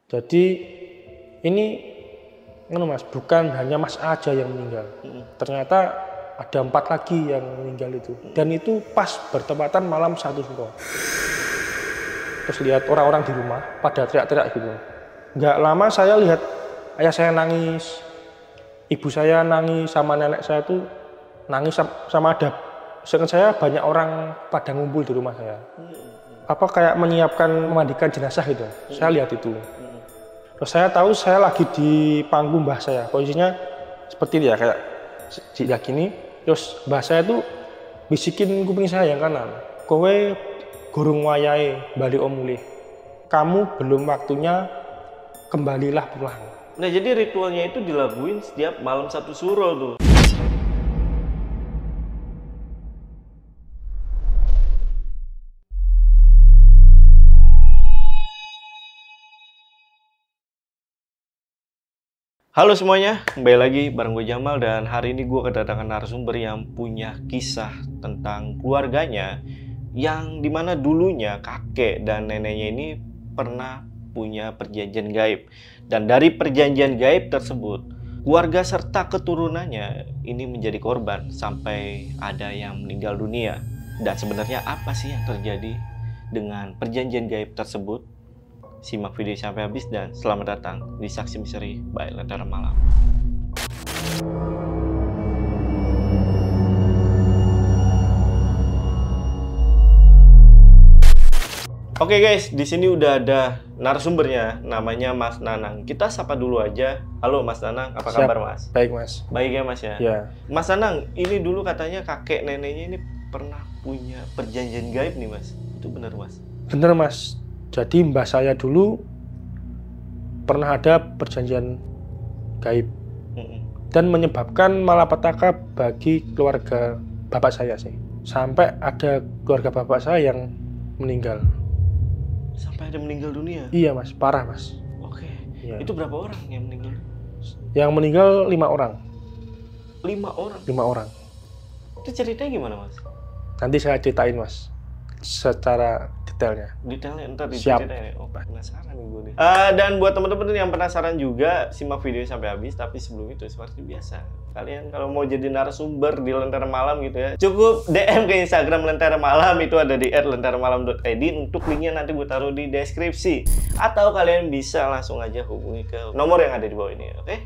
Jadi ini Mas, bukan hanya Mas A aja yang meninggal. Ternyata ada 4 lagi yang meninggal itu. Dan itu pas bertepatan malam 1 Suro. Terus lihat orang-orang di rumah pada teriak-teriak gitu. Nggak lama saya lihat ayah saya nangis, ibu saya nangis, sama nenek saya tuh nangis sama ada. Seingat saya banyak orang pada ngumpul di rumah saya. Apa kayak menyiapkan memandikan jenazah gitu. Saya lihat itu. Terus saya tahu saya lagi di panggung mbah saya. Posisinya seperti itu ya, kayak tidak gini. Terus mbah saya tuh bisikin kuping saya yang kanan. Kowe gurung wayahe bali omulih. Kamu belum waktunya, kembalilah pulang. Nah, jadi ritualnya itu dilakuin setiap malam 1 Suro tuh. Halo semuanya, kembali lagi bareng gue Jamal, dan hari ini gue kedatangan narasumber yang punya kisah tentang keluarganya yang dimana dulunya kakek dan neneknya ini pernah punya perjanjian gaib. Dan dari perjanjian gaib tersebut, keluarga serta keturunannya ini menjadi korban sampai ada yang meninggal dunia. Dan sebenarnya apa sih yang terjadi dengan perjanjian gaib tersebut? Simak video sampai habis dan selamat datang di Saksi Misteri by Lentera Malam. Oke guys, di sini udah ada narasumbernya, namanya Mas Nanang. Kita sapa dulu aja. Halo Mas Nanang, apa kabar Mas? Baik Mas. Baik ya Mas ya? Ya. Mas Nanang, ini dulu katanya kakek neneknya ini pernah punya perjanjian gaib nih Mas. Itu benar Mas? Bener Mas. Jadi mbah saya dulu pernah ada perjanjian gaib dan menyebabkan malapetaka bagi keluarga bapak saya sih. Sampai ada keluarga bapak saya yang meninggal. Sampai ada meninggal dunia? Iya Mas, parah Mas. Oke. Iya. Itu berapa orang yang meninggal? Yang meninggal 5 orang. 5 orang? 5 orang. Itu ceritanya gimana Mas? Nanti saya ceritain Mas, secara detailnya. Detailnya ntar Siap. diceritain. Oh, penasaran nih gue nih. Dan buat teman-teman yang penasaran juga, simak videonya sampai habis. Tapi sebelum itu seperti biasa, kalian kalau mau jadi narasumber di Lentera Malam gitu ya, cukup DM ke Instagram Lentera Malam, itu ada di @lenteramalam.id. Untuk linknya nanti gue taruh di deskripsi. Atau kalian bisa langsung aja hubungi ke nomor yang ada di bawah ini, oke?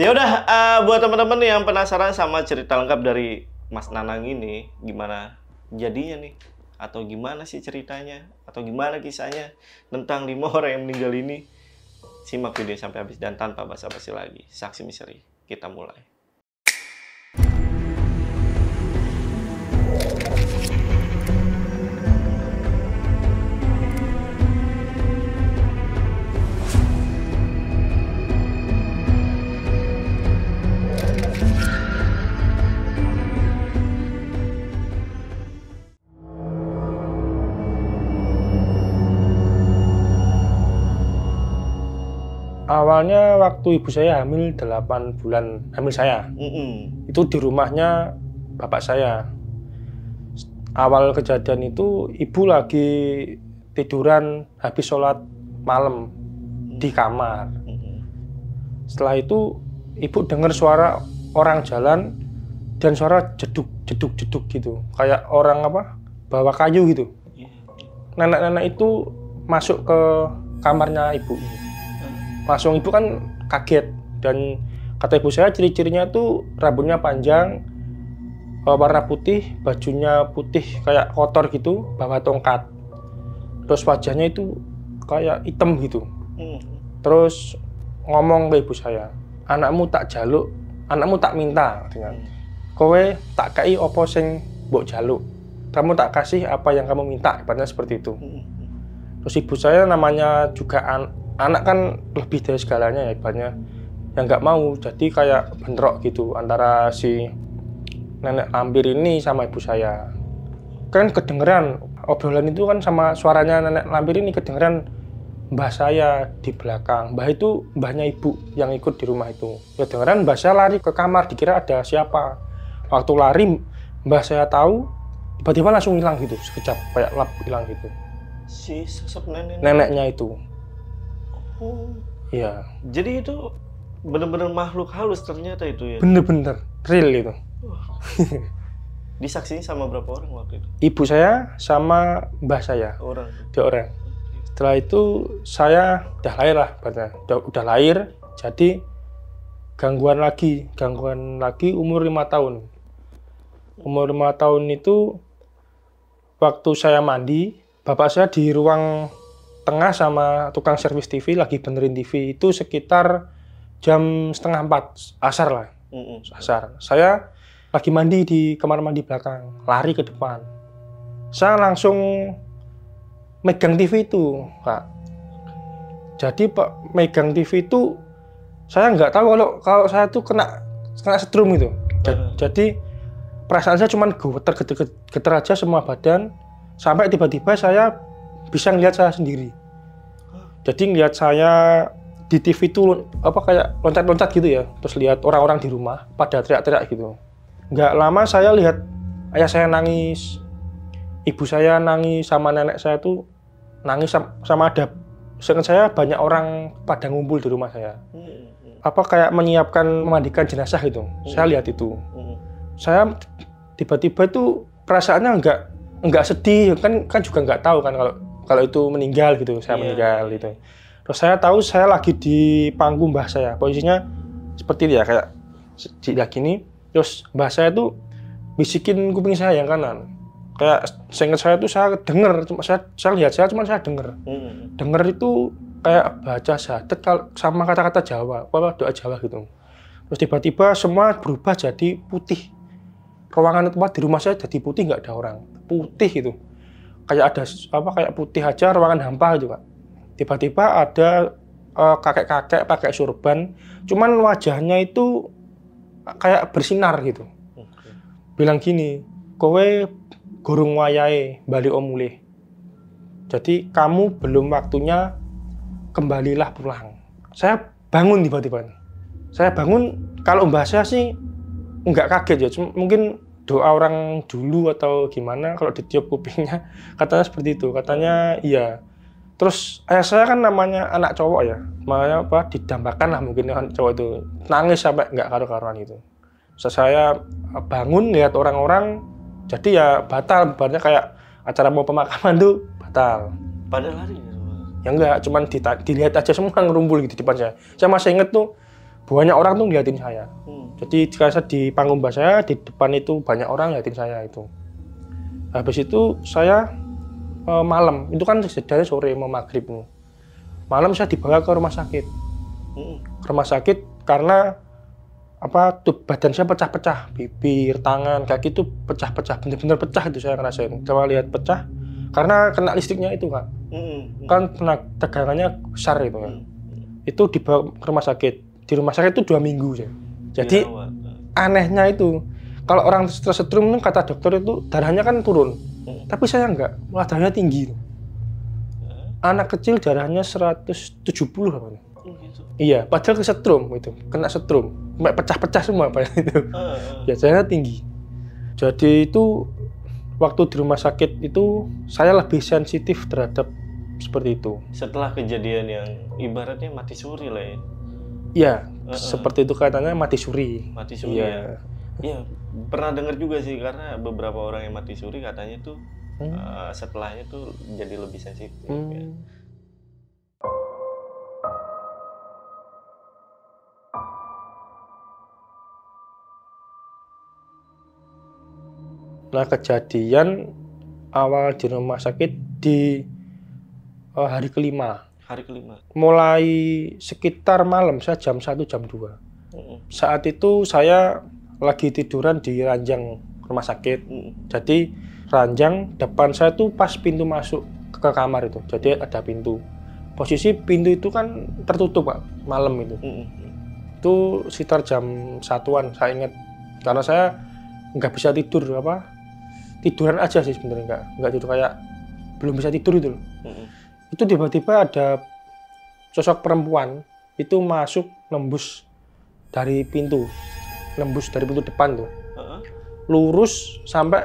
Ya udah, buat teman-teman yang penasaran sama cerita lengkap dari Mas Nanang ini, gimana jadinya nih? Atau gimana sih ceritanya, atau gimana kisahnya tentang 5 orang yang meninggal ini, simak video sampai habis. Dan tanpa basa-basi lagi, Saksi Misteri, kita mulai. Awalnya waktu ibu saya hamil 8 bulan, hamil saya. Itu di rumahnya bapak saya. Awal kejadian itu ibu lagi tiduran habis sholat malam di kamar. Setelah itu ibu dengar suara orang jalan dan suara jeduk gitu, kayak orang bawa kayu gitu. Nenek-nenek itu masuk ke kamarnya ibu. Langsung ibu kan kaget, dan kata ibu saya ciri-cirinya tuh rambutnya panjang, warna putih, bajunya putih kayak kotor gitu, bawa tongkat. Terus wajahnya itu kayak hitam gitu. Terus ngomong ke ibu saya, anakmu tak jaluk, anakmu tak minta, dengan kowe tak kei opo sing mbok jaluk, kamu tak kasih apa yang kamu minta, ibaratnya seperti itu. Terus ibu saya namanya juga anak kan lebih dari segalanya ya, ibaratnya yang nggak mau, jadi kayak bentrok gitu antara si nenek lampir ini sama ibu saya. Kan kedengeran obrolan itu kan, sama suaranya nenek lampir ini kedengeran mbah saya di belakang. Mbah itu mbahnya ibu yang ikut di rumah itu. Kedengeran mbah saya lari ke kamar, dikira ada siapa. Waktu lari mbah saya tahu, tiba-tiba langsung hilang gitu, sekejap kayak lap hilang gitu. Si sosok neneknya Neneknya itu. Oh. Iya. Jadi itu benar-benar makhluk halus ternyata itu ya? Bener-bener real itu. Disaksiin sama berapa orang waktu itu? Ibu saya sama mbah saya. Orang. 2 orang. Setelah itu saya udah lahir lah, udah lahir, jadi gangguan lagi umur 5 tahun. Umur 5 tahun itu waktu saya mandi, bapak saya di ruang tengah sama tukang servis TV lagi benerin TV itu sekitar jam 3:30 asar lah. Asar. Saya lagi mandi di kamar mandi belakang, lari ke depan. Saya langsung megang TV itu, Kak. Jadi Pak megang TV itu saya nggak tahu kalau saya tuh kena setrum itu. Jadi perasaan saya cuma getar aja semua badan sampai tiba-tiba saya bisa ngelihat saya sendiri. Jadi ngelihat saya di TV itu kayak loncat-loncat gitu ya. Terus lihat orang-orang di rumah pada teriak-teriak gitu. Nggak lama saya lihat ayah saya nangis, ibu saya nangis, sama nenek saya tuh nangis sama ada. Seingat saya banyak orang pada ngumpul di rumah saya. Kayak menyiapkan memandikan jenazah gitu. Saya lihat itu. Saya tiba-tiba itu perasaannya nggak sedih, kan juga nggak tahu kan kalau itu meninggal gitu, saya meninggal gitu. Terus saya tahu saya lagi di panggung mbah saya, posisinya seperti itu ya, kayak di gini. Terus mbah saya tuh bisikin kuping saya yang kanan. Kayak seingat saya tuh saya dengar, saya lihat saya dengar. Dengar itu kayak baca syahadat sama kata-kata Jawa, doa Jawa gitu. Terus tiba-tiba semua berubah jadi putih. Ruangan tempat di rumah saya jadi putih, nggak ada orang, putih itu kayak ada kayak putih aja, ruangan hampa gitu, Pak. Tiba-tiba ada kakek-kakek pakai surban, cuman wajahnya itu kayak bersinar gitu. Bilang gini, kowe gorong wayahe bali omulih, jadi kamu belum waktunya, kembalilah pulang. Saya bangun tiba-tiba. Saya bangun, kalau mbah saya sih nggak kaget ya, mungkin doa orang dulu atau gimana, kalau ditiup kupingnya katanya seperti itu, katanya iya. Terus ayah saya kan namanya anak cowok ya, makanya didambakan lah mungkin anak cowok itu, nangis sampai nggak karu-karuan gitu. Saya bangun lihat orang-orang, jadi ya batal, ibaratnya kayak acara mau pemakaman tuh batal. Pada lari ya enggak, cuman dilihat aja semua ngerumpul gitu di depan saya. Saya masih inget tuh banyak orang tuh ngeliatin saya. Jadi saya di panggung mbak saya, di depan itu banyak orang ngeliatin saya itu. Habis itu saya malam, itu kan kejadiannya sore mau maghrib. Malam saya dibawa ke rumah sakit. Rumah sakit karena badan saya pecah-pecah, bibir, tangan, kaki itu pecah-pecah, bener-bener pecah itu saya ngerasain. Coba lihat pecah, karena kena listriknya itu, Kak. Kan tegangannya besar itu kan. Itu dibawa ke rumah sakit. Di rumah sakit itu 2 minggu saya. Jadi anehnya itu, kalau orang tersetrum kata dokter itu darahnya kan turun, tapi saya enggak, malah darahnya tinggi. Anak kecil darahnya 170 apa? Iya, padahal kesetrum itu, kena setrum, sampai pecah-pecah semua itu. Ya darahnya tinggi. Jadi itu waktu di rumah sakit itu saya lebih sensitif terhadap seperti itu. Setelah kejadian yang ibaratnya mati suri lah ya. Iya, seperti itu katanya mati suri. Mati suri ya. Iya, pernah dengar juga sih, karena beberapa orang yang mati suri katanya tuh setelahnya tuh jadi lebih sensitif. Ya. Nah, kejadian awal di rumah sakit di hari kelima. Hari kelima. Mulai sekitar malam, saya jam 1, jam 2. Saat itu saya lagi tiduran di ranjang rumah sakit. Jadi ranjang depan saya tuh pas pintu masuk ke kamar itu. Jadi ada pintu. Posisi pintu itu kan tertutup, Pak, malam itu. Itu sekitar jam 1-an, saya ingat. Karena saya nggak bisa tidur, tiduran aja sih sebenarnya, nggak tidur, kayak belum bisa tidur itu loh. Itu tiba-tiba ada sosok perempuan itu masuk nembus dari pintu depan tuh, lurus sampai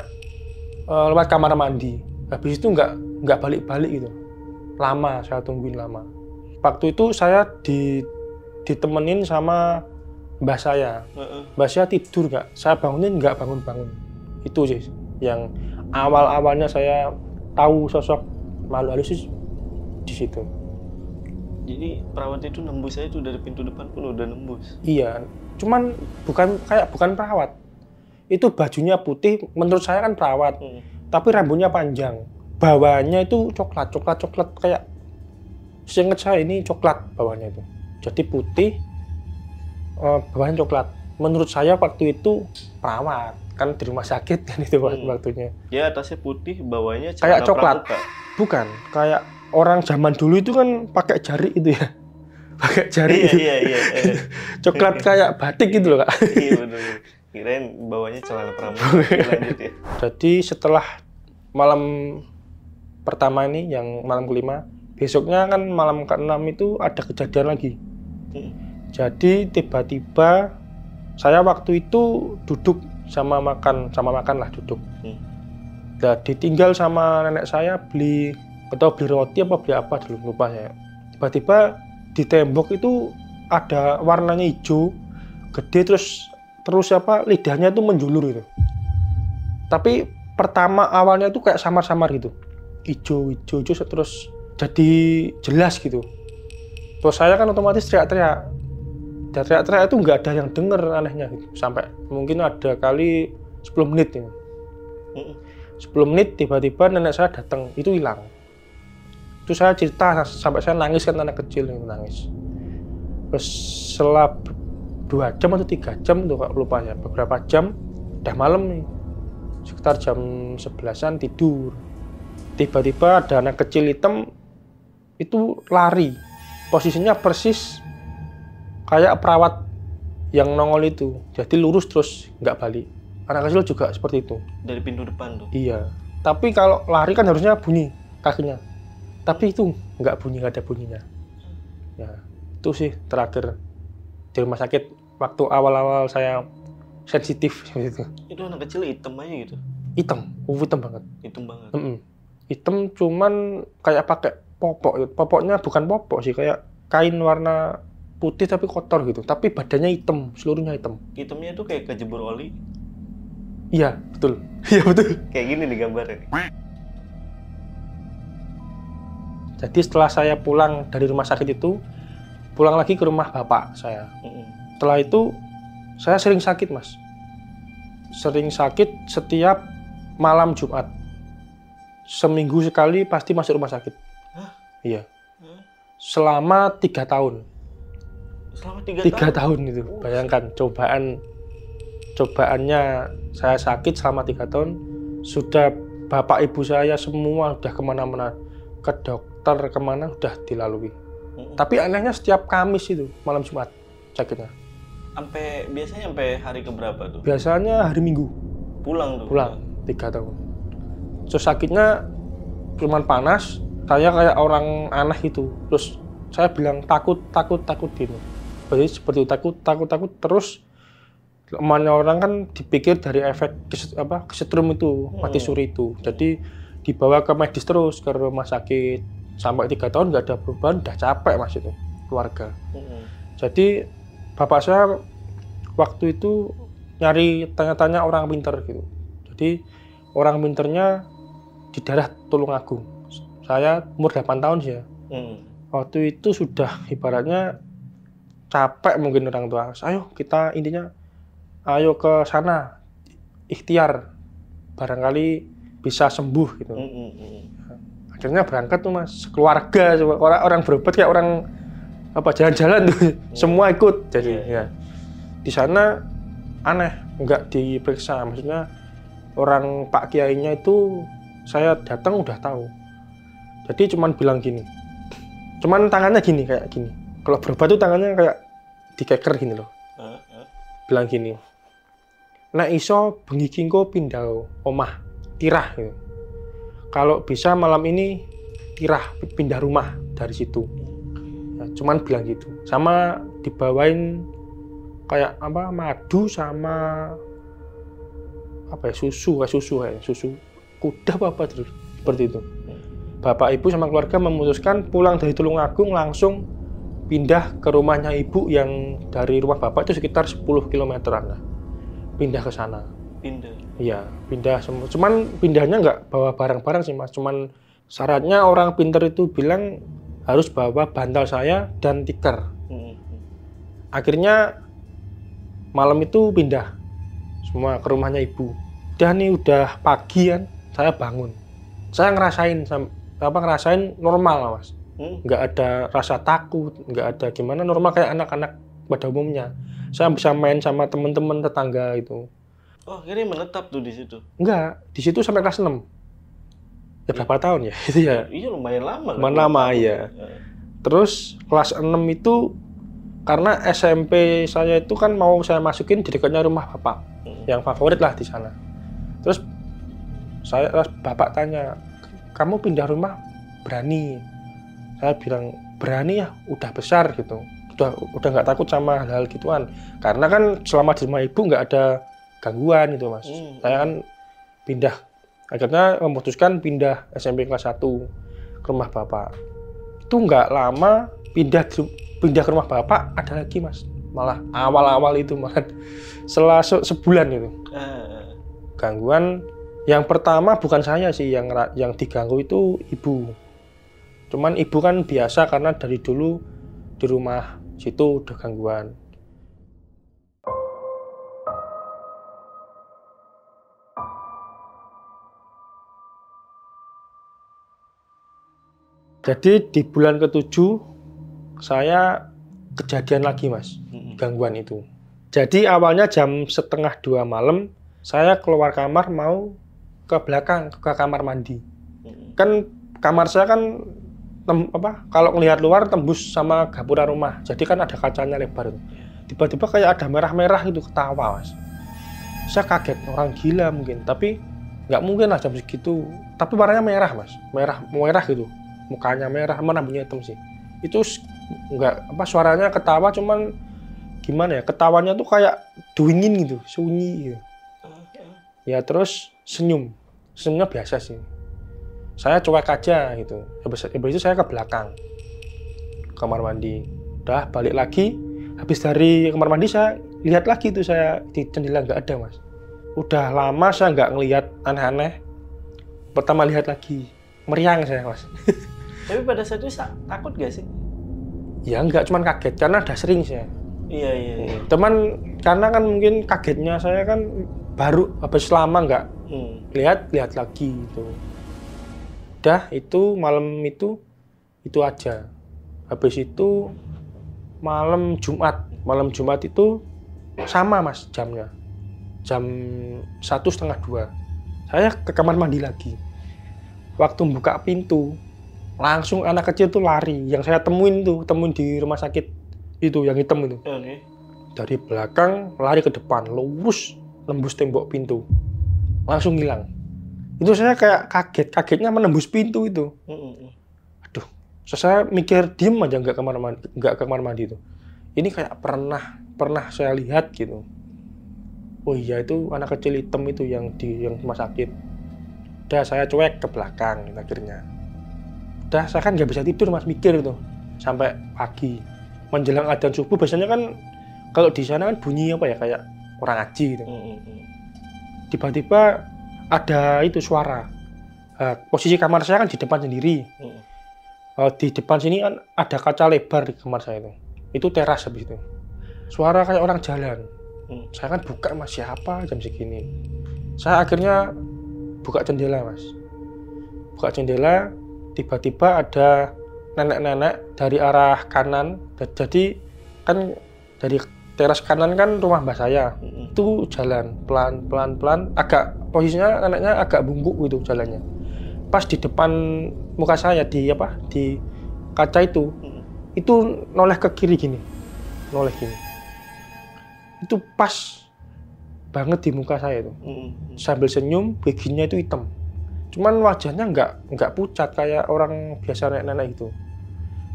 lewat kamar mandi. Habis itu nggak balik-balik gitu, lama saya tungguin lama. Waktu itu saya ditemenin sama mbah saya. Mbah saya tidur nggak, saya bangunin nggak bangun-bangun. Itu sih yang awal-awalnya saya tahu sosok makhluk halus di situ. Jadi perawat itu nembus saya itu dari pintu depan pun udah nembus. Iya, cuman bukan perawat. Itu bajunya putih, menurut saya kan perawat. Tapi rambutnya panjang. Bawahnya itu coklat kayak seingat saya ini coklat bawahnya itu. Jadi putih, bawahnya coklat. Menurut saya waktu itu perawat, kan di rumah sakit kan itu waktunya. Ya atasnya putih, bawahnya kayak coklat. Pramuka. Bukan, kayak orang zaman dulu itu kan pakai jari itu ya. Pakai jari itu. Iya. Coklat kayak batik gitu loh, Kak. Iya benar. Kirain bawahnya celana pramuka. Lanjut ya. Jadi setelah malam pertama ini, yang malam kelima, besoknya kan malam ke-6 itu ada kejadian lagi. Jadi tiba-tiba saya waktu itu duduk sama makan lah duduk. Nah, ditinggal sama nenek saya beli roti apa beli apa dulu lupa saya. Tiba-tiba di tembok itu ada warnanya hijau, gede terus lidahnya itu menjulur gitu. Tapi pertama awalnya itu kayak samar-samar gitu. Hijau terus jadi jelas gitu. Terus saya kan otomatis teriak-teriak. Dan teriak-teriak itu nggak ada yang denger anehnya gitu. Sampai mungkin ada kali 10 menit ini. 10 menit tiba-tiba nenek saya datang, itu hilang. Itu saya cerita sampai saya nangis kan, anak kecil yang nangis. Terus setelah 2 jam atau 3 jam tuh Kak, lupa ya, beberapa jam udah malam nih. Sekitar jam 11-an tidur. Tiba-tiba ada anak kecil hitam itu lari. Posisinya persis kayak perawat yang nongol itu. Jadi lurus terus nggak balik. Anak kecil juga seperti itu. Dari pintu depan tuh? Iya. Tapi kalau lari kan harusnya bunyi kakinya. Tapi itu nggak bunyi, nggak ada bunyinya. Ya, itu sih terakhir di rumah sakit waktu awal-awal saya sensitif gitu. Itu anak kecil hitam aja gitu? Hitam banget. Hitam banget? Hitam cuman kayak pakai popok. Popoknya bukan popok sih, kayak kain warna putih tapi kotor gitu. Tapi badannya hitam, seluruhnya hitam. Hitamnya tuh kayak kejebur oli? Iya, betul. Iya, betul. Kayak gini nih gambarnya. Jadi setelah saya pulang dari rumah sakit itu, pulang lagi ke rumah bapak saya. Setelah itu, saya sering sakit, Mas. Sering sakit setiap malam Jumat. Seminggu sekali pasti masuk rumah sakit. Hah? Iya. Selama 3 tahun. Selama 3 tahun itu. Bayangkan cobaannya saya sakit selama 3 tahun. Sudah bapak ibu saya semua udah kemana-mana, ke dokter kemana udah dilalui. Tapi anehnya setiap Kamis itu malam Jumat sakitnya. Biasanya sampai hari keberapa tuh? Biasanya hari Minggu. Pulang tuh? Pulang, 3 tahun. Terus sakitnya cuman panas, saya kayak orang aneh itu. Terus saya bilang takut gitu. Berarti seperti itu, takut terus namanya orang kan dipikir dari efek kesetrum itu, mati suri itu. Jadi dibawa ke medis terus ke rumah sakit sampai 3 tahun nggak ada perubahan, udah capek Mas itu keluarga. Jadi bapak saya waktu itu nyari tanya-tanya orang pinter gitu. Jadi orang pinternya di daerah Tulungagung. Saya umur 8 tahun sih ya. Waktu itu sudah ibaratnya capek mungkin orang tua. Ayo ke sana, ikhtiar. Barangkali bisa sembuh gitu. Akhirnya berangkat tuh Mas, keluarga, orang berobat kayak orang jalan-jalan tuh. Semua ikut. Jadi ya. Di sana aneh, nggak diperiksa. Maksudnya orang Pak Kiainya itu saya datang udah tahu. Jadi cuman bilang gini. Cuman tangannya gini, kayak gini. Kalau berobat tuh tangannya kayak dikeker gini loh. Bilang gini. Nek iso bengi kingko pindah omah, tirah gitu. Kalau bisa malam ini tirah, pindah rumah dari situ. Nah, cuman bilang gitu. Sama dibawain kayak madu sama susu kuda apa terus seperti itu. bapak ibu sama keluarga memutuskan pulang dari Tulungagung langsung pindah ke rumahnya ibu yang dari rumah bapak itu sekitar 10 kilometeran lah. Pindah ke sana. Pindah? Iya, pindah semua. Cuman pindahnya nggak bawa barang-barang sih Mas. Cuman syaratnya orang pinter itu bilang harus bawa bantal saya dan tikar. Akhirnya malam itu pindah semua ke rumahnya ibu. Udah pagi kan, saya bangun. Saya ngerasain normal Mas. Nggak ada rasa takut, nggak ada gimana, normal kayak anak-anak pada umumnya. Saya bisa main sama teman-teman tetangga itu. Oh, akhirnya menetap tuh di situ? Enggak, di situ sampai kelas 6. Ya berapa tahun ya? Itu ya. Iya, lumayan lama. Lumayan lama, iya. Terus kelas 6 itu karena SMP saya itu kan mau saya masukin di dekatnya rumah bapak. Yang favorit lah di sana. Terus bapak tanya, "Kamu pindah rumah berani?" Saya bilang, "Berani ya, udah besar gitu. Udah nggak takut sama hal-hal gituan." Karena kan selama di rumah ibu nggak ada gangguan gitu Mas. Saya kan pindah, akhirnya memutuskan pindah SMP kelas 1 ke rumah bapak. Itu nggak lama pindah ke rumah bapak ada lagi Mas. Malah awal-awal itu malah setelah sebulan itu. Gangguan yang pertama bukan saya sih yang diganggu itu ibu. Cuman ibu kan biasa karena dari dulu di rumah situ udah gangguan. Jadi di bulan ke-7 saya kejadian lagi Mas, gangguan itu. Jadi awalnya jam 1:30 malam saya keluar kamar mau ke belakang ke kamar mandi. Kan kamar saya kan kalau ngelihat luar tembus sama gapura rumah. Jadi kan ada kacanya lebar itu. Tiba-tiba kayak ada merah-merah itu ketawa Mas. Saya kaget, orang gila mungkin, tapi nggak mungkin lah jam segitu. Tapi warnanya merah Mas, merah gitu. Mukanya merah, mana bunyi hitam sih. Itu nggak suaranya ketawa, cuman gimana ya, ketawanya tuh kayak dingin gitu, sunyi gitu. Ya terus senyumnya biasa sih. Saya cuek aja gitu. Habis itu saya ke belakang kamar mandi. Udah balik lagi. Habis dari kamar mandi saya lihat lagi tuh, saya di jendela nggak ada Mas. Udah lama saya nggak ngelihat aneh-aneh. Pertama lihat lagi, meriang saya Mas. Tapi pada saat itu takut gak sih? Ya enggak, cuman kaget karena udah sering saya. Iya. Teman karena kan mungkin kagetnya saya kan baru habis lama nggak lihat lagi gitu. Udah itu malam itu aja. Habis itu malam Jumat itu sama Mas jamnya. Jam 1:30. Saya ke kamar mandi lagi. Waktu buka pintu, langsung anak kecil tuh lari. Yang saya temuin di rumah sakit itu yang hitam itu. Dari belakang lari ke depan, lurus nembus tembok pintu, langsung hilang. Itu saya kayak kagetnya menembus pintu itu. Aduh, saya mikir diem aja nggak ke kamar mandi itu. Ini kayak pernah saya lihat gitu. Oh iya, itu anak kecil hitam itu yang di rumah sakit. Udah saya cuek ke belakang akhirnya. Udah saya kan nggak bisa tidur Mas, mikir itu sampai pagi. Menjelang adzan subuh biasanya kan kalau di sana kan bunyi kayak orang ngaji gitu. Tiba-tiba ada itu suara. Posisi kamar saya kan di depan sendiri. Di depan sini kan ada kaca lebar di kamar saya itu. Itu teras habis itu. Suara kayak orang jalan. Saya kan buka Mas, siapa jam segini. Saya akhirnya buka jendela Mas. Buka jendela, tiba-tiba ada nenek-nenek dari arah kanan. Jadi kan dari teras kanan kan rumah mbah saya. Itu jalan pelan-pelan, agak posisinya neneknya agak bungkuk gitu jalannya. Pas di depan muka saya di kaca itu noleh ke kiri gini. Noleh gini. Itu pas banget di muka saya itu. Sambil senyum, giginya itu hitam. Cuman wajahnya nggak pucat kayak orang biasa nenek-nenek itu.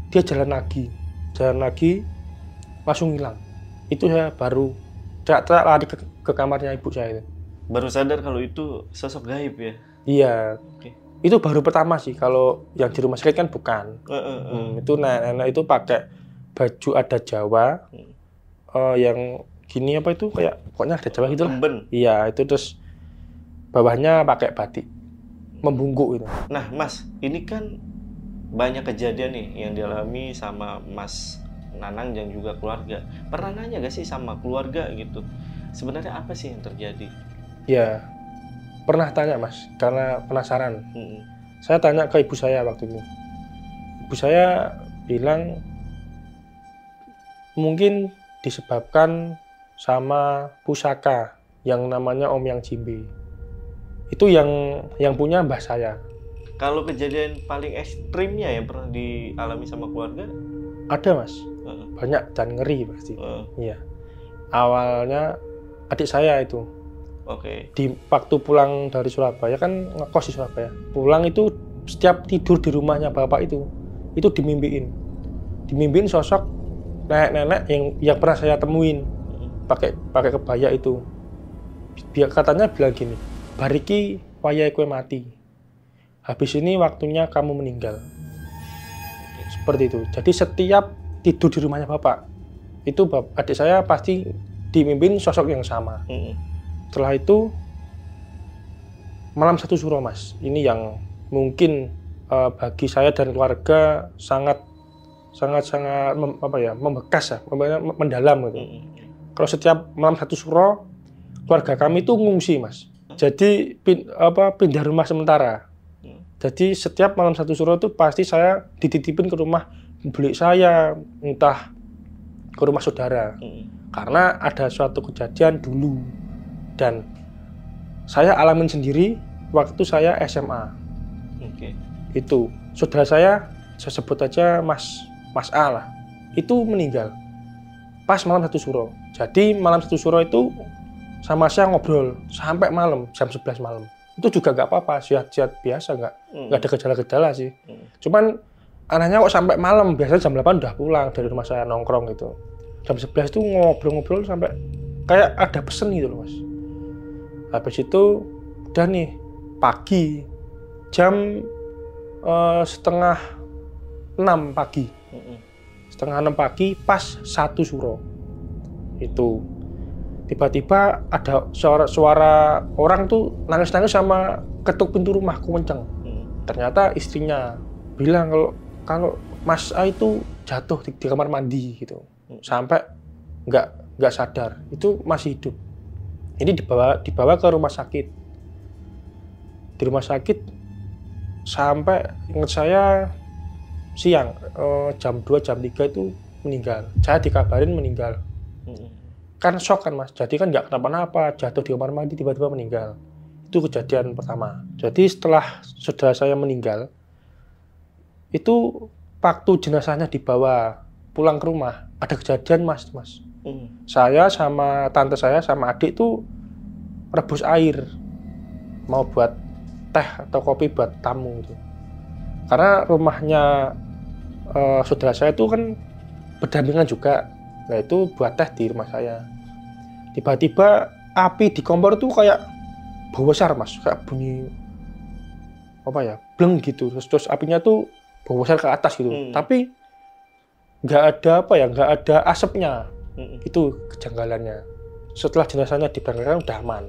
Dia jalan lagi, langsung hilang. Itu saya baru teriak-teriak lari ke kamarnya ibu saya itu. Baru sadar kalau itu sosok gaib ya? Iya. Itu baru pertama sih, kalau yang di rumah sakit kan bukan. Itu nenek itu pakai baju adat Jawa, yang gini apa itu kayak pokoknya adat Jawa gitu lah. Iya, itu terus bawahnya pakai batik, membungkuk itu. Nah, Mas, ini kan banyak kejadian nih yang dialami sama Mas Nanang dan juga keluarga. Pernah nanya gak sih sama keluarga gitu, sebenarnya apa sih yang terjadi? Ya, pernah tanya Mas, karena penasaran. Saya tanya ke ibu saya waktu itu. Ibu saya bilang mungkin disebabkan sama pusaka yang namanya Om Yang Jimbe. Itu yang punya mbah saya. Kalau kejadian paling ekstrimnya yang pernah dialami sama keluarga? Ada Mas, banyak dan ngeri pasti. Iya. Awalnya adik saya itu. Di waktu pulang dari Surabaya, kan ngekos di Surabaya. Pulang itu setiap tidur di rumahnya bapak itu dimimpiin sosok nenek-nenek yang pernah saya temuin pakai kebaya itu. Katanya bilang gini, bariki wayahe kowe mati. Habis ini waktunya kamu meninggal. Seperti itu. Jadi setiap tidur di rumahnya bapak, itu adik saya pasti dimimpin sosok yang sama. Setelah itu malam 1 Suro Mas. Ini yang mungkin bagi saya dan keluarga sangat membekas ya, mendalam gitu. Kalau setiap malam 1 Suro keluarga kami itu ngungsi Mas. Jadi pindah rumah sementara. Jadi setiap malam 1 Suro itu pasti saya dititipin ke rumah beli saya, entah ke rumah saudara. Karena ada suatu kejadian dulu dan saya alamin sendiri waktu saya SMA. Itu saudara saya sebut aja Mas A lah. Itu meninggal pas malam 1 Suro. Jadi malam 1 Suro itu sama saya ngobrol sampai malam jam 11 malam. Itu juga nggak apa-apa, sehat-sehat biasa, nggak ada gejala-gejala sih. Cuman anehnya kok sampai malam, biasanya jam 8 udah pulang dari rumah saya nongkrong gitu. Jam 11 itu ngobrol-ngobrol sampai kayak ada pesen gitu loh Mas. Habis itu udah nih pagi jam setengah 6 pagi. Setengah 6 pagi pas 1 Suro. Itu tiba-tiba ada suara orang tuh nangis-nangis sama ketuk pintu rumah kenceng. Ternyata istrinya bilang kalau Mas A itu jatuh di kamar mandi gitu. Sampai nggak sadar, itu masih hidup. Ini dibawa ke rumah sakit. Di rumah sakit sampai ingat saya siang jam 2 jam 3 itu meninggal. Saya dikabarin meninggal. Kan shock kan Mas, jadi kan nggak kenapa-napa, jatuh di kamar mandi tiba-tiba meninggal. Itu kejadian pertama. Jadi setelah saudara saya meninggal, itu waktu jenazahnya dibawa pulang ke rumah, ada kejadian Mas. Saya sama tante saya sama adik tuh rebus air, mau buat teh atau kopi buat tamu gitu. Karena rumahnya saudara saya itu kan berdampingan juga, nah itu buat teh di rumah saya. Tiba-tiba api di kompor tuh kayak bau besar Mas, kayak bunyi bleng gitu, terus apinya tuh bau besar ke atas gitu. Tapi nggak ada asapnya. Itu kejanggalannya. Setelah jenazahnya diberangkatkan udah aman.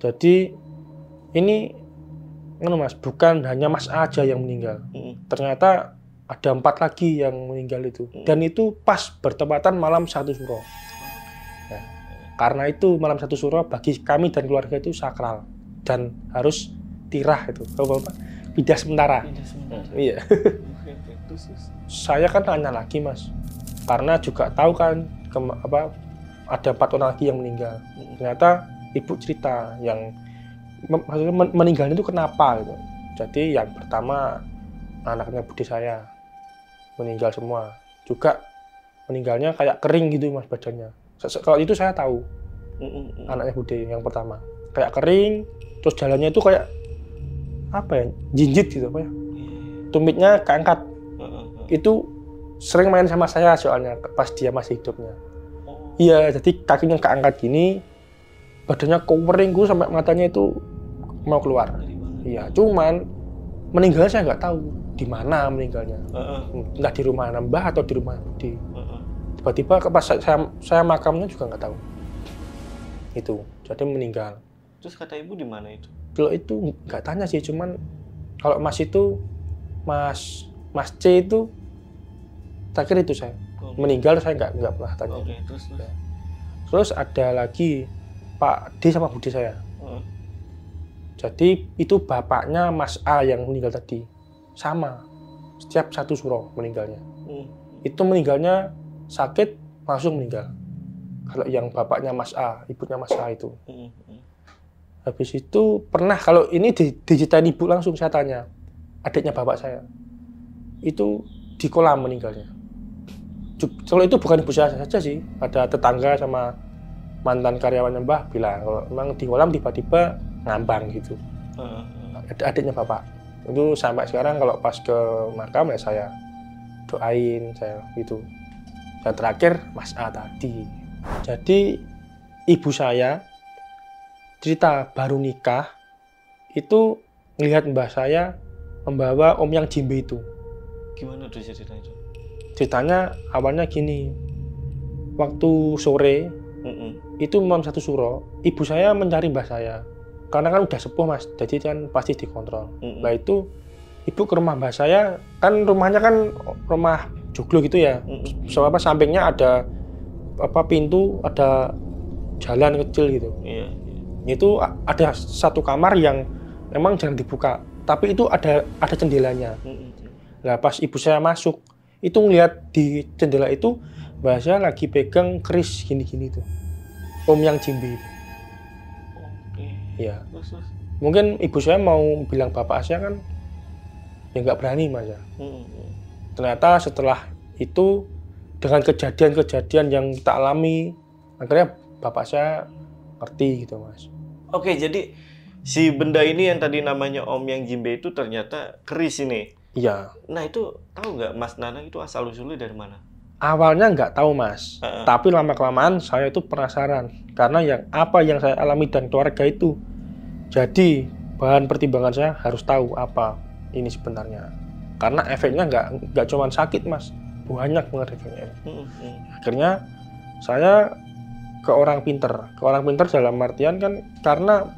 Jadi ini Mas, bukan hanya Mas A aja yang meninggal. Ternyata ada 4 lagi yang meninggal itu. Dan itu pas bertepatan malam 1 Suro. Nah, karena itu malam 1 Suro bagi kami dan keluarga itu sakral dan harus tirah itu. Pindah sementara. Iya. Saya kan tanya lagi Mas, karena juga tahu kan ada 4 orang lagi yang meninggal. Ternyata ibu cerita yang meninggalnya itu kenapa gitu. Jadi yang pertama anaknya bude saya meninggal semua. Juga meninggalnya kayak kering gitu Mas badannya. Kalau itu saya tahu. Anaknya bude yang pertama kayak kering, terus jalannya itu kayak jinjit gitu Tumitnya keangkat. Itu sering main sama saya soalnya pas dia masih hidupnya. Iya, jadi kakinya keangkat gini, badannya kowering sampai matanya itu mau keluar. Iya, cuman meninggalnya saya nggak tahu di mana meninggalnya. Entah di rumah Mbah atau di rumah Budi. Tiba-tiba pas saya makamnya juga nggak tahu. Itu, jadi meninggal. Terus kata ibu di mana itu? Kalau itu nggak tanya sih, cuman kalau Mas itu, Mas C itu, terakhir itu saya meninggal, saya nggak pernah tanya. Terus ada lagi Pak D sama Budi saya. Jadi itu bapaknya Mas A yang meninggal tadi, sama, setiap satu suro meninggalnya. Itu meninggalnya sakit langsung meninggal. Kalau yang bapaknya Mas A, ibunya Mas A itu. Habis itu pernah, kalau ini diceritain ibu langsung, saya tanya, adiknya bapak saya, itu di kolam meninggalnya. Kalau itu bukan ibu saya saja sih, ada tetangga sama mantan karyawannya Mbah bilang, kalau memang di kolam tiba-tiba ngambang gitu. Adiknya bapak. Itu sampai sekarang kalau pas ke makam ya saya doain, saya gitu. Dan terakhir Mas A tadi. Jadi ibu saya cerita baru nikah itu melihat mbah saya membawa Om Yang Jimbe itu. Gimana tuh ceritanya itu? Ceritanya awalnya gini, waktu sore itu malam satu suro, ibu saya mencari mbah saya karena kan udah sepuh Mas, jadi kan pasti dikontrol. Nah itu ibu ke rumah mbah saya, kan rumahnya kan rumah joglo gitu ya, soalnya sampingnya ada pintu, ada jalan kecil gitu. Itu ada satu kamar yang memang jarang dibuka, tapi itu ada jendelanya. Nah pas ibu saya masuk, itu ngeliat di jendela itu mbah saya lagi pegang keris gini-gini tuh, Om Yang Jimbe itu. Ya, mungkin ibu saya mau bilang bapak saya kan ya nggak berani Mas ya. Ternyata setelah itu dengan kejadian-kejadian yang kita alami, akhirnya bapak saya ngerti gitu Mas. Oke, jadi si benda ini yang tadi namanya Om Yang Jimbe itu ternyata keris ini. Iya. Nah itu tahu nggak Mas Nanang itu asal usulnya dari mana? Awalnya nggak tahu Mas, tapi lama-kelamaan saya itu penasaran karena apa yang saya alami dan keluarga itu. Jadi bahan pertimbangan saya harus tahu apa ini sebenarnya. Karena efeknya nggak cuma sakit Mas, banyak banget efeknya. Akhirnya saya ke orang pinter dalam artian kan karena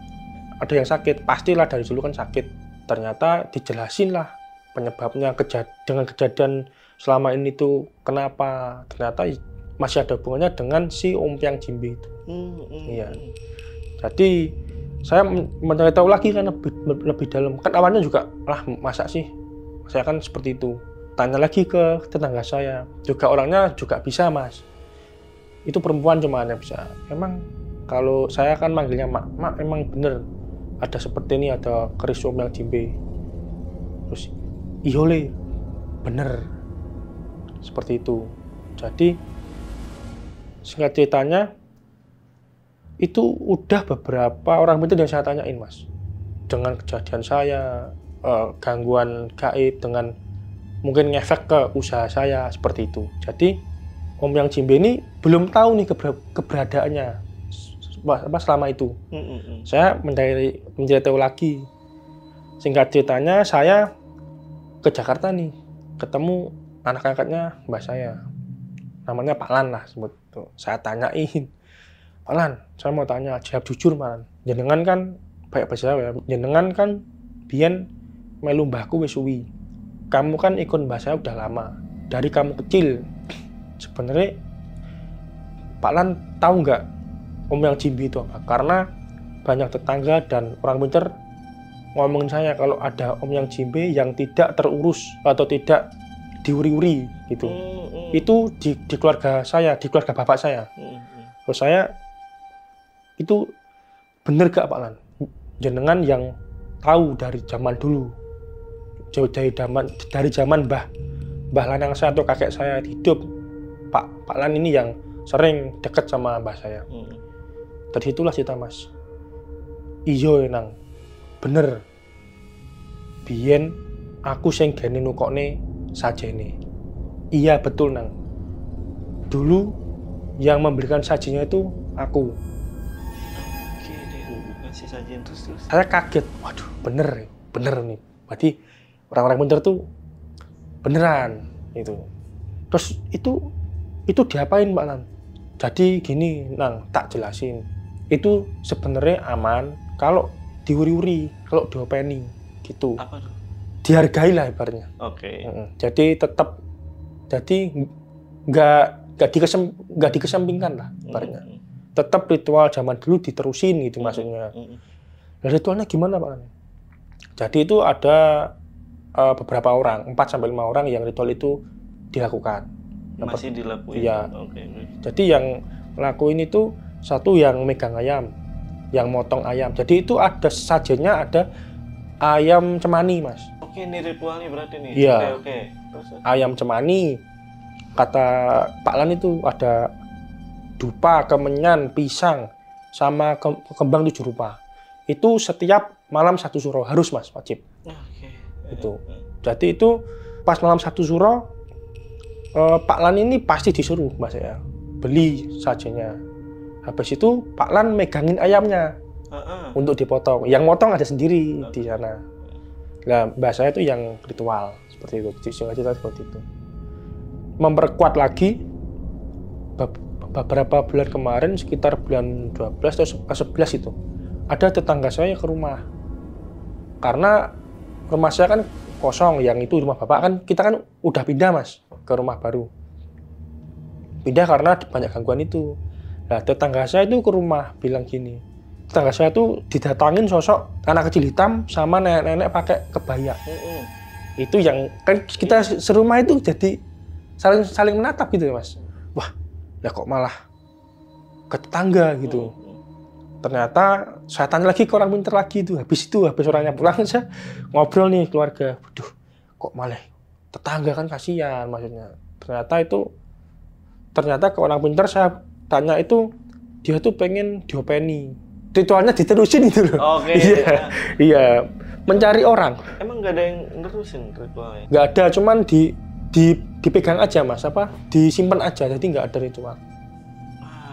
ada yang sakit, pastilah dari dulu kan sakit. Ternyata dijelasin lah penyebabnya dengan kejadian selama ini tuh kenapa. Ternyata masih ada hubungannya dengan si Om Yang Jimbe itu. Iya. Jadi saya mencari tahu lagi kan lebih dalam. Kan awalnya juga masa sih saya kan seperti itu. Tanya lagi ke tetangga saya, juga orangnya juga bisa Mas. Itu perempuan cuma yang bisa. Emang kalau saya kan manggilnya mak emang bener ada seperti ini, ada keris Om Yang Jimbe. Terus ihole bener seperti itu. Jadi singkat ceritanya itu udah beberapa orang pintar yang saya tanyain Mas, dengan kejadian saya, gangguan gaib, dengan mungkin ngefek ke usaha saya seperti itu. Jadi Om Yang Jimbe ini belum tahu nih keberadaannya selama itu. Saya mencari tahu lagi. Singkat ceritanya saya ke Jakarta nih, ketemu anak angkatnya mbah saya, namanya Pak Lan lah sebut. Saya tanyain, Pak Lan, saya mau tanya, jawab jujur Pak Lan. Jenengan kan baik bahasa ya, jenengan kan biyen melu mbahku wis suwi. Kamu kan ikut mbah saya udah lama, dari kamu kecil. Sebenarnya Pak Lan tahu nggak Om Yang Jimbe itu apa? Karena banyak tetangga dan orang pintar ngomongin saya kalau ada Om Yang Jimbe yang tidak terurus atau tidak diuri-uri gitu. Itu di keluarga saya, di keluarga bapak saya. Terus saya itu bener gak Pak Lan? Jenengan yang tahu dari zaman dulu, jauh dari zaman Mbah Lanang saya atau kakek saya hidup, Pak Lan ini yang sering dekat sama mbah saya. Dari itulah cerita Mas. Iya nang, bener. Biyen aku sing gene nukokne sajene. Iya betul Nang. Dulu yang memberikan sajinya itu aku. Oke deh, ngasih sajian terus. Saya kaget, waduh bener nih. Berarti orang-orang pintar tuh beneran itu. Terus itu diapain Pak Nan? Jadi gini Nang, tak jelasin. Itu sebenarnya aman kalau diuri-uri, kalau diopeni gitu. Apa tuh? Dihargai lah ibaratnya. Oke. Jadi nggak dikesampingkan lah ibaratnya. Tetap ritual zaman dulu diterusin gitu maksudnya. Nah, ritualnya gimana Pak? Jadi itu ada beberapa orang, 4-5 orang yang ritual itu dilakukan. Masih dilakuin? Iya. Okay. Jadi yang ngelakuin itu satu yang megang ayam, yang motong ayam. Jadi itu ada sajennya, ada ayam cemani Mas. Oke, ini ritualnya berarti nih? Iya. Oke. Terus? Ayam cemani, kata Pak Lan itu ada dupa, kemenyan, pisang, sama kembang 7 rupa. Itu setiap malam 1 suro, harus Mas, wajib. Oke. Itu. Jadi itu pas malam 1 suro, Pak Lan ini pasti disuruh Mas ya, beli sajennya. Habis itu Pak Lan megangin ayamnya untuk dipotong. Yang motong ada sendiri di sana. Nah, bahasa itu yang ritual seperti itu. Cerita seperti itu. Memperkuat lagi beberapa bulan kemarin, sekitar bulan 12 atau 11 itu, ada tetangga saya ke rumah. Karena rumah saya kan kosong, yang itu rumah bapak kan, kita kan udah pindah Mas ke rumah baru. Pindah karena banyak gangguan itu. Nah, tetangga saya itu ke rumah bilang gini, tetangga saya tuh didatangin sosok anak kecil hitam sama nenek-nenek pakai kebaya. Itu yang kan kita serumah itu jadi saling menatap gitu ya Mas. Wah, lah kok malah ke tetangga gitu. Ternyata saya tanya lagi ke orang pintar lagi itu. Habis orangnya pulang, saya ngobrol nih keluarga. Waduh, kok malah tetangga, kan kasihan maksudnya. Ternyata ke orang pintar saya tanya itu, dia tuh pengen diopeni. Ritualnya diterusin itu loh. Oke. Iya. Mencari orang. Emang nggak ada yang nerusin ritualnya? Nggak ada, cuman dipegang aja Mas, disimpan aja, jadi nggak ada ritual.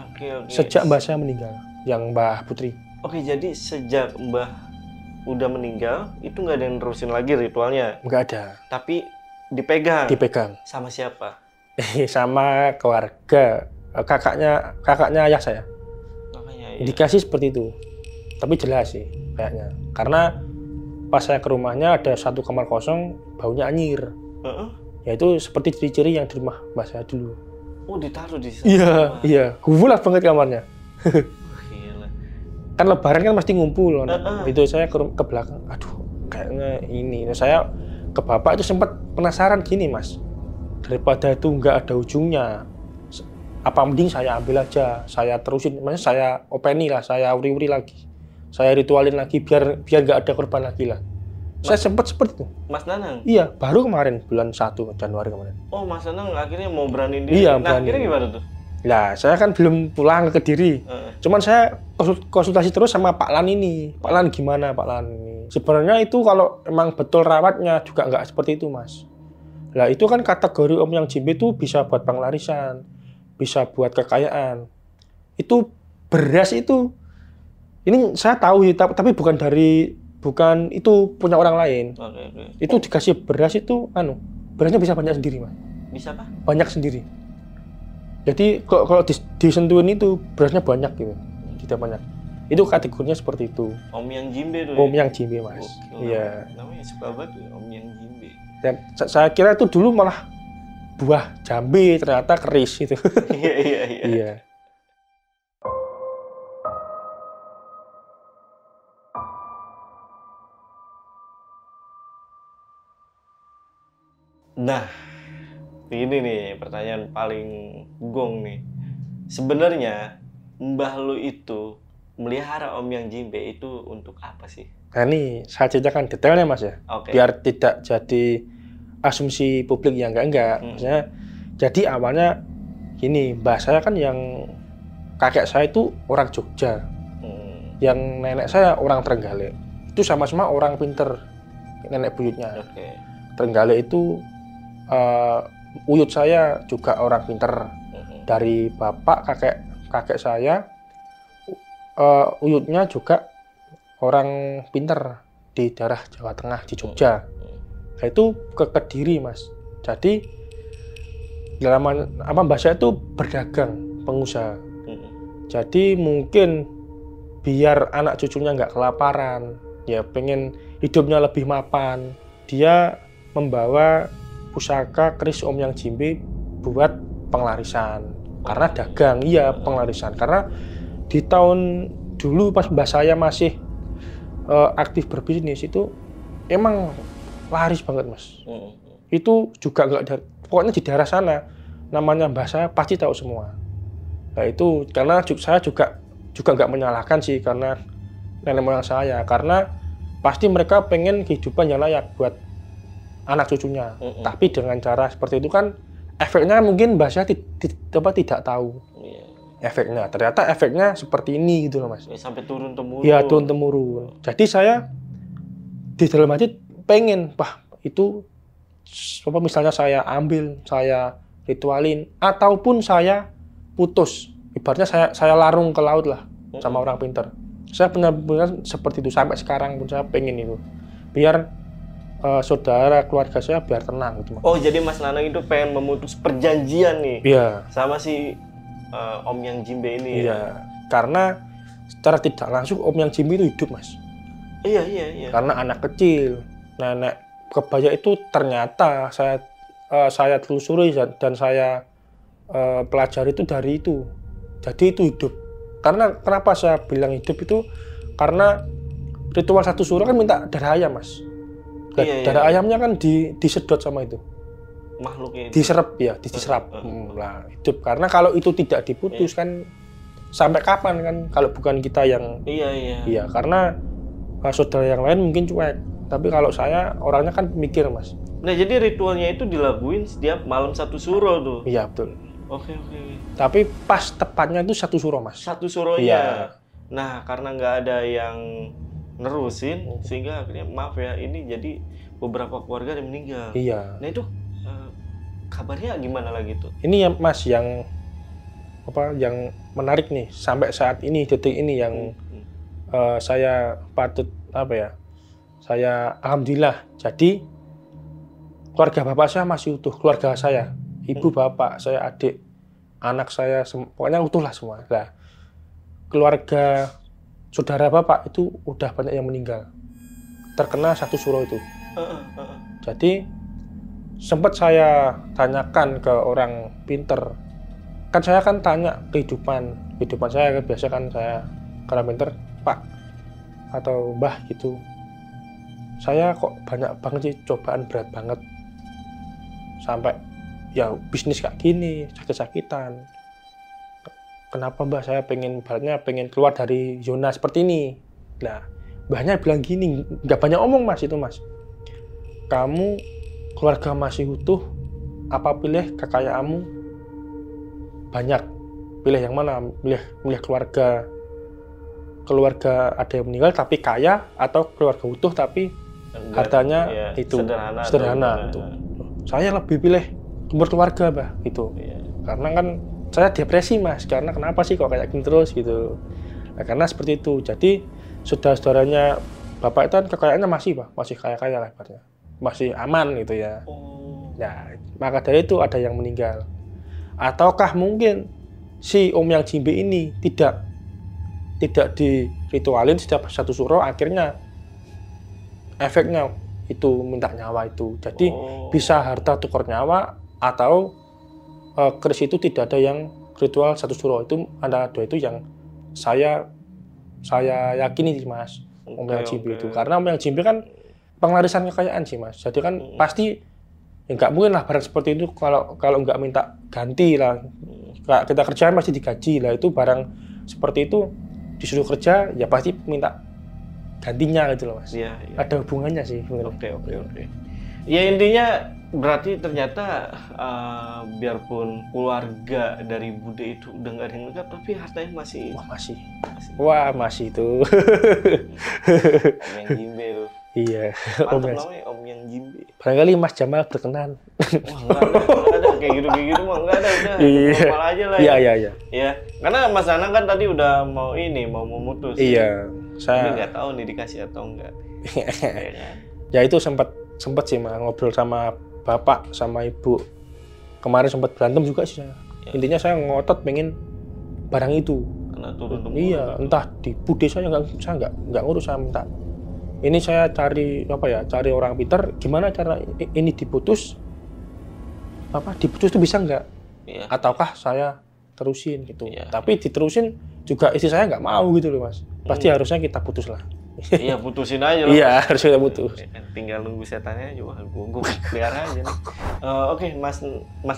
Oke. Sejak mbah saya meninggal, yang Mbah Putri. Oke, jadi sejak Mbah udah meninggal, itu nggak ada yang nerusin lagi ritualnya? Nggak ada. Tapi dipegang? Dipegang. Sama siapa? Sama keluarga, kakaknya ayah saya. Iya. Indikasi seperti itu, tapi jelas sih kayaknya. Karena pas saya ke rumahnya ada satu kamar kosong, baunya anyir. Ya itu seperti ciri-ciri yang di rumah mbah saya dulu. Oh, ditaruh di sana? Iya. Gulat banget kamarnya. Gila. Kan lebaran kan pasti ngumpul. Itu saya ke belakang. Aduh, kayaknya ini. Saya ke bapak itu sempat penasaran gini Mas. Daripada itu nggak ada ujungnya, apa mending saya ambil aja, saya terusin, maksudnya saya openi lah, saya uri-uri lagi, saya ritualin lagi biar nggak ada korban lagi lah. Saya sempat seperti itu. Mas Nanang? Iya, baru kemarin bulan 1 Januari kemarin. Oh, Mas Nanang akhirnya mau beraniin diri? Iya, nah, akhirnya gimana tuh? Lah, saya kan belum pulang ke Kediri. Cuman saya konsultasi terus sama Pak Lan ini. Pak Lan gimana Pak Lan ini? Sebenarnya itu kalau emang betul rawatnya juga nggak seperti itu Mas. Lah itu kan kategori Om Yang Jimbe itu bisa buat penglarisan, bisa buat kekayaan. Itu beras itu, ini saya tahu tapi bukan itu punya orang lain. Oke. Itu dikasih beras itu, berasnya bisa banyak sendiri Mas. Bisa apa? Banyak sendiri. Jadi kalau disentuhin itu berasnya banyak gitu, tidak banyak. Itu kategorinya seperti itu. Om Yang Jimbe tuh. Om Yang Jimbe Mas. Iya. Namanya suka banget Om Yang Jimbe. Dan saya kira itu dulu malah buah jambe, ternyata keris itu. Iya. Nah, ini nih pertanyaan paling gong nih. Sebenarnya mbah lu itu melihara Om Yang Jimbe itu untuk apa sih? Nah ini saya ceritakan detailnya Mas ya, biar tidak jadi asumsi publik yang enggak. Maksudnya, jadi awalnya gini, mbah saya kan yang kakek saya itu orang Jogja, yang nenek saya orang Trenggalek. Itu sama-sama orang pinter, nenek buyutnya. Trenggalek itu uyut saya juga orang pinter. Dari bapak kakek saya, uyutnya juga orang pinter di daerah Jawa Tengah, di Jogja. Nah, itu ke Kediri, Mas. Jadi dalam mbah saya itu berdagang, pengusaha. Jadi mungkin biar anak cucunya nggak kelaparan, ya pengen hidupnya lebih mapan, dia membawa pusaka keris Om Yang Jimbe buat penglarisan. Karena dagang, iya penglarisan. Karena di tahun dulu pas mbah saya masih aktif berbisnis itu emang laris banget, Mas. Itu juga nggak ada, pokoknya di daerah sana namanya mbah saya pasti tahu semua. Nah itu karena saya juga nggak menyalahkan sih, karena nenek moyang saya, karena pasti mereka pengen kehidupan yang layak buat anak cucunya. Tapi dengan cara seperti itu kan efeknya mungkin mbah saya tidak tahu. Efeknya, ternyata efeknya seperti ini gitu loh, Mas. Sampai turun temurun. Ya turun temurun. Jadi saya di dalam hati pengen, itu misalnya saya ambil, saya ritualin, ataupun saya putus. Ibaratnya saya larung ke laut lah sama orang pinter. Saya benar-benar seperti itu sampai sekarang pun saya pengen itu. Biar saudara keluarga saya biar tenang gitu. Oh, jadi Mas Nanang itu pengen memutus perjanjian nih. Iya. Sama si Om Yang Jimbe ini. Iya, karena secara tidak langsung Om Yang Jimbe itu hidup, Mas. Iya. Karena anak kecil, nenek kebaya itu ternyata saya telusuri dan saya pelajari itu dari itu. Jadi itu hidup. Karena kenapa saya bilang hidup itu? Karena ritual satu suro kan minta darah ayam, Mas. Darah ayamnya kan disedot sama itu. Makhluknya itu. Diserap ya, diserap. Lah, hidup. Karena kalau itu tidak diputus kan sampai kapan kan kalau bukan kita yang Iya, karena saudara yang lain mungkin cuek. Tapi kalau saya orangnya kan mikir, Mas. Nah, jadi ritualnya itu dilakuin setiap malam satu suro tuh. Iya, betul. Oke. Tapi pas tepatnya itu satu suro, Mas. Satu suronya. Iya. Nah, karena nggak ada yang nerusin, sehingga akhirnya maaf ya, ini jadi beberapa keluarga yang meninggal. Iya. Nah, itu kabarnya gimana lagi tuh? Ini ya, Mas, yang menarik nih sampai saat ini, detik ini yang saya patut saya alhamdulillah. Jadi keluarga bapak saya masih utuh, keluarga saya, ibu, bapak, saya, adik, anak saya, pokoknya utuh lah semua. Nah, keluarga saudara bapak itu udah banyak yang meninggal, terkena satu suro itu. Jadi sempat saya tanyakan ke orang pinter, kan saya kan tanya kehidupan saya, biasa kan saya ke orang pinter, Pak atau Mbah gitu, saya kok banyak banget sih cobaan berat banget, sampai ya bisnis kayak gini, sakit-sakitan. Kenapa Mbah? Saya pengen keluar dari zona seperti ini. Nah, Mbahnya bilang gini, nggak banyak omong, Mas, itu, Mas. Kamu keluarga masih utuh, apa pilih kekayaanmu banyak? Pilih yang mana? Pilih keluarga ada yang meninggal tapi kaya, atau keluarga utuh tapi hartanya itu sederhana. Itu. Saya lebih pilih berkeluarga, Mbah, gitu. Karena kan saya depresi, Mas, karena kenapa sih kok kayak gini terus gitu. Nah, karena seperti itu. Jadi saudara-saudaranya bapak itu kan kekayaannya masih kaya-kaya lah, masih aman gitu ya. Ya, maka dari itu ada yang meninggal. Ataukah mungkin si Om Yang Jimbe ini tidak diritualin setiap satu suro, akhirnya efeknya itu minta nyawa itu. Jadi bisa harta tukar nyawa, atau keris itu tidak ada yang ritual satu suro. Itu ada dua itu yang saya yakini sih, Mas. Om Yang Jimbe itu. Karena Om Yang Jimbe kan penglarisan kekayaan sih, Mas. Jadi kan pasti ya nggak mungkin lah barang seperti itu kalau nggak minta ganti lah. Kita kerjaan pasti digaji lah. Itu barang seperti itu disuruh kerja ya pasti minta gantinya gitu loh, Mas. Iya. Ada hubungannya sih. Oke. Ya intinya berarti ternyata biarpun keluarga dari Bude itu udah nggak ada yang lengkap, tapi hartanya masih. Masih itu. Om Yang Jimbe tuh. Iya. Mantap namanya Om Yang Jimbe. Barangkali Mas Jamal berkenan. Wah, enggak ada. kayak gitu mah nggak ada, udah normal aja lah. Iya. Iya, karena Mas Nanang kan tadi udah mau memutus. Iya, tapi nggak tahu nih dikasih atau enggak. Ya itu sempat sih mah ngobrol sama bapak sama ibu. Kemarin sempat berantem juga sih saya. Ya. Intinya saya ngotot pengen barang itu. Karena turun-temurun. Iya, entah di bude saya nggak ngurus, saya minta. Ini saya cari orang pintar, gimana cara ini diputus itu bisa nggak? Iya. Ataukah saya terusin gitu. Iya. Tapi diterusin juga istri saya nggak mau gitu loh Mas. Pasti harusnya kita putus lah. Iya, putusin aja lah. Iya, harus kita putus. Tinggal nunggu setannya aja, gue pelihara aja nih. Oke, Mas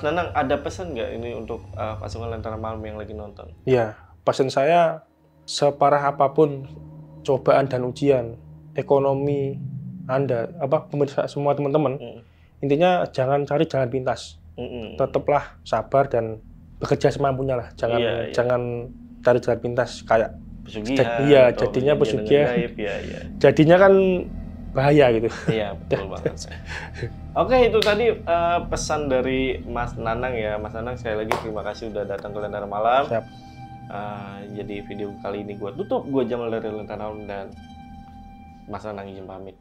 Nanang, ada pesan nggak ini untuk pasukan Lentera Malam yang lagi nonton? Iya, pesan saya separah apapun cobaan dan ujian ekonomi Anda, pemirsa semua teman-teman, intinya jangan cari jalan pintas. Tetaplah sabar dan bekerja semampunya lah. Jangan cari jalan pintas kayak pesugihan. Iya, jadinya pesugihan. Jadinya kan bahaya gitu. Iya, betul banget. Oke, itu tadi pesan dari Mas Nanang ya. Mas Nanang, sekali lagi terima kasih udah datang ke Lentera Malam. Siap. Jadi video kali ini gue tutup. Gue Jamal dari Lentera Malam dan Mas Nanang izin pamit.